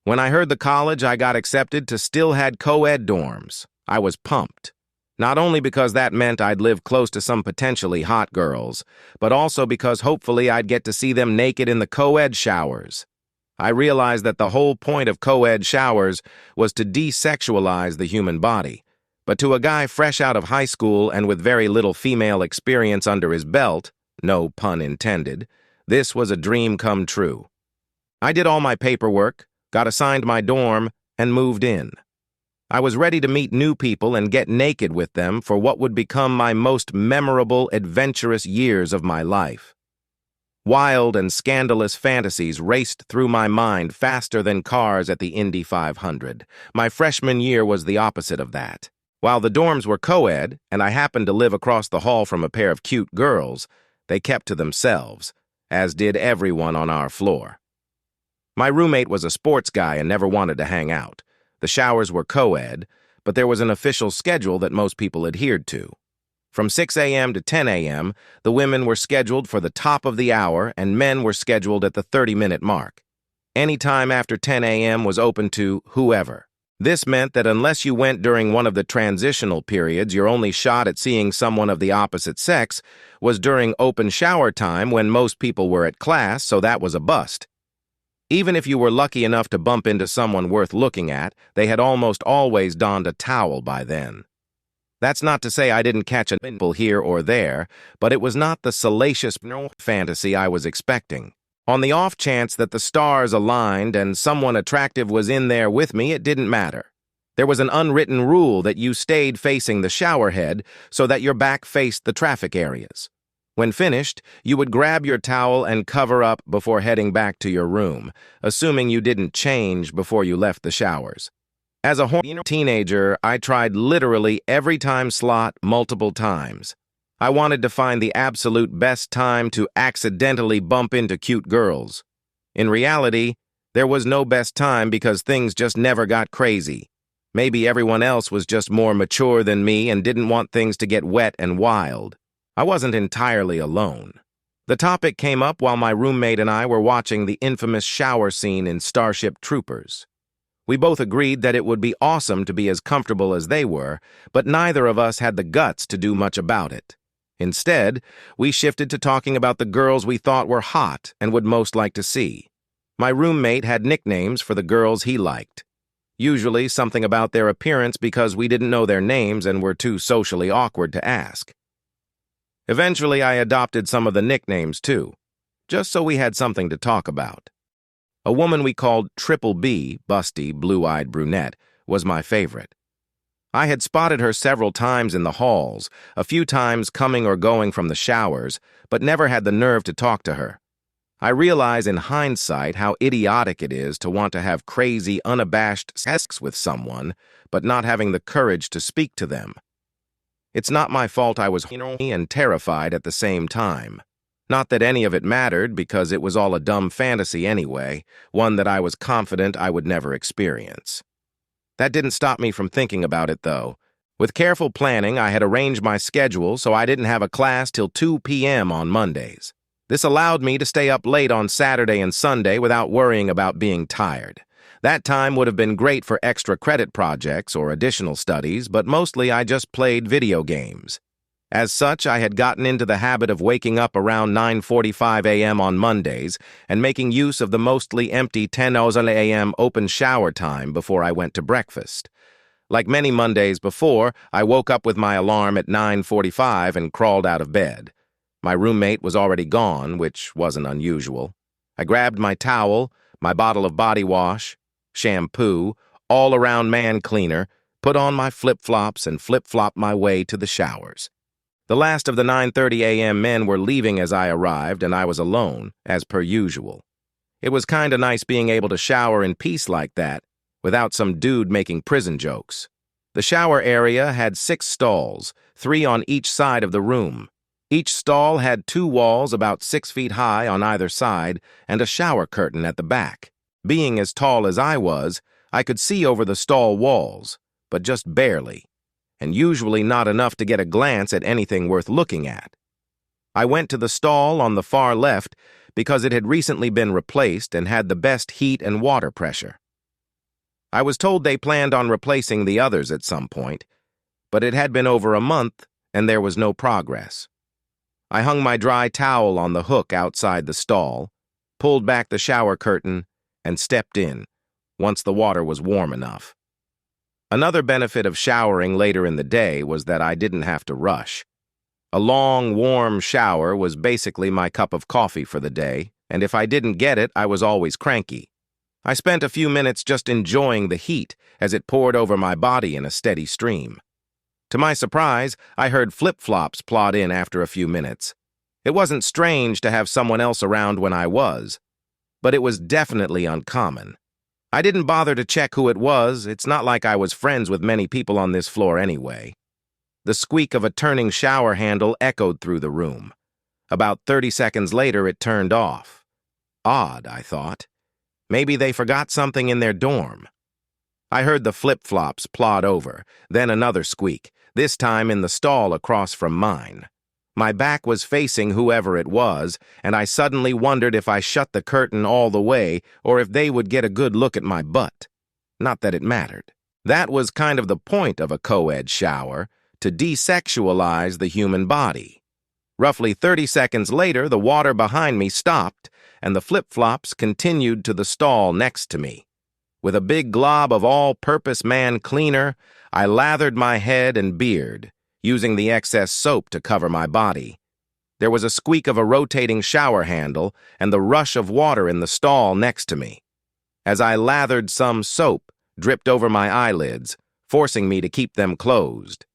When I heard the college I got accepted to still had co-ed dorms, I was pumped. Not only because that meant I'd live close to some potentially hot girls, but also because hopefully I'd get to see them naked in the co-ed showers. I realized that the whole point of co-ed showers was to desexualize the human body. But to a guy fresh out of high school and with very little female experience under his belt, no pun intended, this was a dream come true. I did all my paperwork, got assigned my dorm, and moved in. I was ready to meet new people and get naked with them for what would become my most memorable, adventurous years of my life. Wild and scandalous fantasies raced through my mind faster than cars at the Indy 500. My freshman year was the opposite of that. While the dorms were co-ed, and I happened to live across the hall from a pair of cute girls, they kept to themselves, as did everyone on our floor. My roommate was a sports guy and never wanted to hang out. The showers were co-ed, but there was an official schedule that most people adhered to. From 6 a.m. to 10 a.m., the women were scheduled for the top of the hour and men were scheduled at the 30-minute mark. Any time after 10 a.m. was open to whoever. This meant that unless you went during one of the transitional periods, your only shot at seeing someone of the opposite sex was during open shower time when most people were at class, so that was a bust. Even if you were lucky enough to bump into someone worth looking at, they had almost always donned a towel by then. That's not to say I didn't catch a nipple here or there, but it was not the salacious fantasy I was expecting. On the off chance that the stars aligned and someone attractive was in there with me, it didn't matter. There was an unwritten rule that you stayed facing the shower head so that your back faced the traffic areas. When finished, you would grab your towel and cover up before heading back to your room, assuming you didn't change before you left the showers. As a horny teenager, I tried literally every time slot multiple times. I wanted to find the absolute best time to accidentally bump into cute girls. In reality, there was no best time because things just never got crazy. Maybe everyone else was just more mature than me and didn't want things to get wet and wild. I wasn't entirely alone. The topic came up while my roommate and I were watching the infamous shower scene in Starship Troopers. We both agreed that it would be awesome to be as comfortable as they were, but neither of us had the guts to do much about it. Instead, we shifted to talking about the girls we thought were hot and would most like to see. My roommate had nicknames for the girls he liked. Usually something about their appearance because we didn't know their names and were too socially awkward to ask. Eventually, I adopted some of the nicknames, too, just so we had something to talk about. A woman we called Triple B, busty, blue-eyed brunette, was my favorite. I had spotted her several times in the halls, a few times coming or going from the showers, but never had the nerve to talk to her. I realize in hindsight how idiotic it is to want to have crazy, unabashed sex with someone, but not having the courage to speak to them. It's not my fault I was horny and terrified at the same time. Not that any of it mattered because it was all a dumb fantasy anyway, one that I was confident I would never experience. That didn't stop me from thinking about it, though. With careful planning, I had arranged my schedule so I didn't have a class till 2 p.m. on Mondays. This allowed me to stay up late on Saturday and Sunday without worrying about being tired. That time would have been great for extra credit projects or additional studies, but mostly I just played video games. As such, I had gotten into the habit of waking up around 9:45 a.m. on Mondays and making use of the mostly empty 10 a.m. open shower time before I went to breakfast. Like many Mondays before, I woke up with my alarm at 9:45 and crawled out of bed. My roommate was already gone, which wasn't unusual. I grabbed my towel, my bottle of body wash, shampoo, all-around man cleaner, put on my flip-flops and flip-flopped my way to the showers. The last of the 9:30 a.m. men were leaving as I arrived, and I was alone, as per usual. It was kinda nice being able to shower in peace like that, without some dude making prison jokes. The shower area had 6 stalls, 3 on each side of the room. Each stall had 2 walls about 6 feet high on either side and a shower curtain at the back. Being as tall as I was, I could see over the stall walls, but just barely, and usually not enough to get a glance at anything worth looking at. I went to the stall on the far left because it had recently been replaced and had the best heat and water pressure. I was told they planned on replacing the others at some point, but it had been over a month and there was no progress. I hung my dry towel on the hook outside the stall, pulled back the shower curtain, and stepped in, once the water was warm enough. Another benefit of showering later in the day was that I didn't have to rush. A long, warm shower was basically my cup of coffee for the day, and if I didn't get it, I was always cranky. I spent a few minutes just enjoying the heat as it poured over my body in a steady stream. To my surprise, I heard flip-flops plod in after a few minutes. It wasn't strange to have someone else around when I was, but it was definitely uncommon. I didn't bother to check who it was. It's not like I was friends with many people on this floor anyway. The squeak of a turning shower handle echoed through the room. About 30 seconds later, it turned off. Odd, I thought. Maybe they forgot something in their dorm. I heard the flip-flops plod over, then another squeak, this time in the stall across from mine. My back was facing whoever it was, and I suddenly wondered if I shut the curtain all the way or if they would get a good look at my butt. Not that it mattered. That was kind of the point of a co-ed shower, to desexualize the human body. Roughly 30 seconds later, the water behind me stopped, and the flip-flops continued to the stall next to me. With a big glob of all-purpose man cleaner, I lathered my head and beard, using the excess soap to cover my body. There was a squeak of a rotating shower handle and the rush of water in the stall next to me. As I lathered, some soap dripped over my eyelids, forcing me to keep them closed.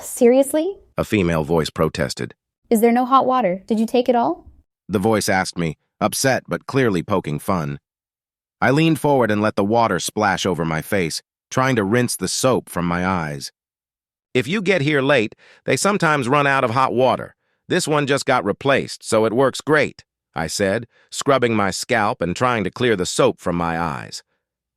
Seriously? A female voice protested. Is there no hot water? Did you take it all? The voice asked me, upset but clearly poking fun. I leaned forward and let the water splash over my face, trying to rinse the soap from my eyes. If you get here late, they sometimes run out of hot water. This one just got replaced, so it works great, I said, scrubbing my scalp and trying to clear the soap from my eyes.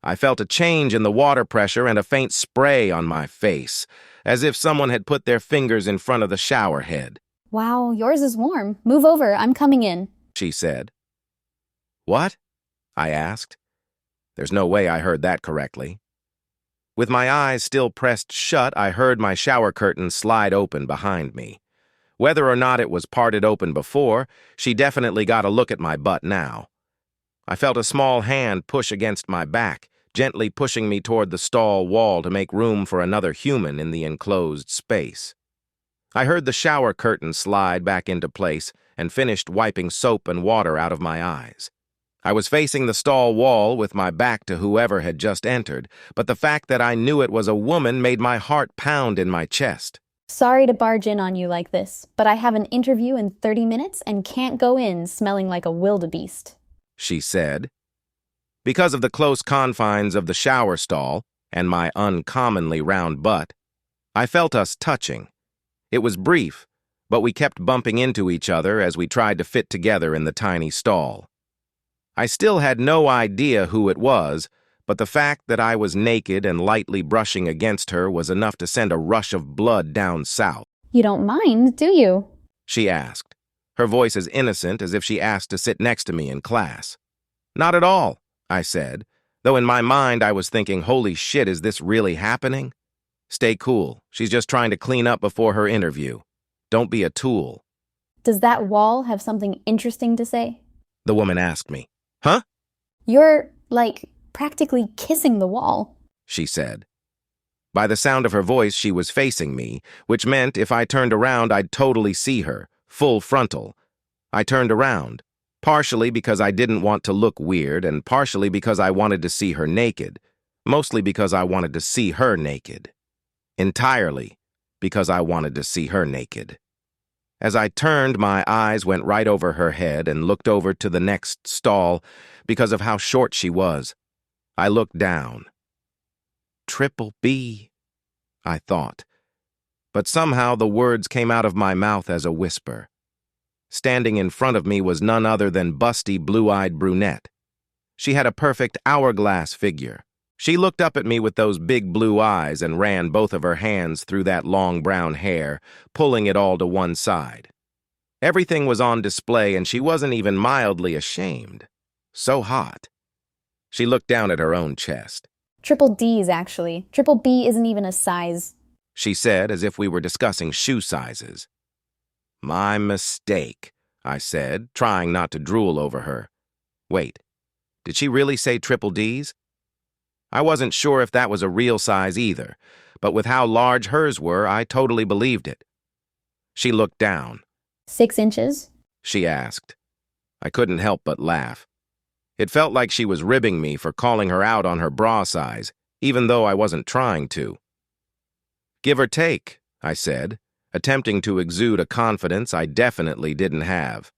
I felt a change in the water pressure and a faint spray on my face, as if someone had put their fingers in front of the shower head. Wow, yours is warm. Move over, I'm coming in, she said. What? I asked. There's no way I heard that correctly. With my eyes still pressed shut, I heard my shower curtain slide open behind me. Whether or not it was parted open before, she definitely got a look at my butt now. I felt a small hand push against my back, gently pushing me toward the stall wall to make room for another human in the enclosed space. I heard the shower curtain slide back into place and finished wiping soap and water out of my eyes. I was facing the stall wall with my back to whoever had just entered, but the fact that I knew it was a woman made my heart pound in my chest. Sorry to barge in on you like this, but I have an interview in 30 minutes and can't go in smelling like a wildebeest, she said. Because of the close confines of the shower stall and my uncommonly round butt, I felt us touching. It was brief, but we kept bumping into each other as we tried to fit together in the tiny stall. I still had no idea who it was, but the fact that I was naked and lightly brushing against her was enough to send a rush of blood down south. You don't mind, do you? She asked, her voice as innocent as if she asked to sit next to me in class. Not at all, I said, though in my mind I was thinking, holy shit, is this really happening? Stay cool. She's just trying to clean up before her interview. Don't be a tool. Does that wall have something interesting to say? The woman asked me. Huh? You're, practically kissing the wall, she said. By the sound of her voice, she was facing me, which meant if I turned around, I'd totally see her, full frontal. I turned around, partially because I didn't want to look weird and partially because I wanted to see her naked, mostly because I wanted to see her naked. Entirely because I wanted to see her naked. As I turned, my eyes went right over her head and looked over to the next stall because of how short she was. I looked down. Triple B, I thought. But somehow the words came out of my mouth as a whisper. Standing in front of me was none other than busty, blue-eyed brunette. She had a perfect hourglass figure. She looked up at me with those big blue eyes and ran both of her hands through that long brown hair, pulling it all to one side. Everything was on display and she wasn't even mildly ashamed. So hot. She looked down at her own chest. Triple D's, actually. Triple B isn't even a size. she said as if we were discussing shoe sizes. My mistake, I said, trying not to drool over her. Wait, did she really say triple D's? I wasn't sure if that was a real size either, but with how large hers were, I totally believed it. She looked down. 6 inches? She asked. I couldn't help but laugh. It felt like she was ribbing me for calling her out on her bra size, even though I wasn't trying to. Give or take, I said, attempting to exude a confidence I definitely didn't have.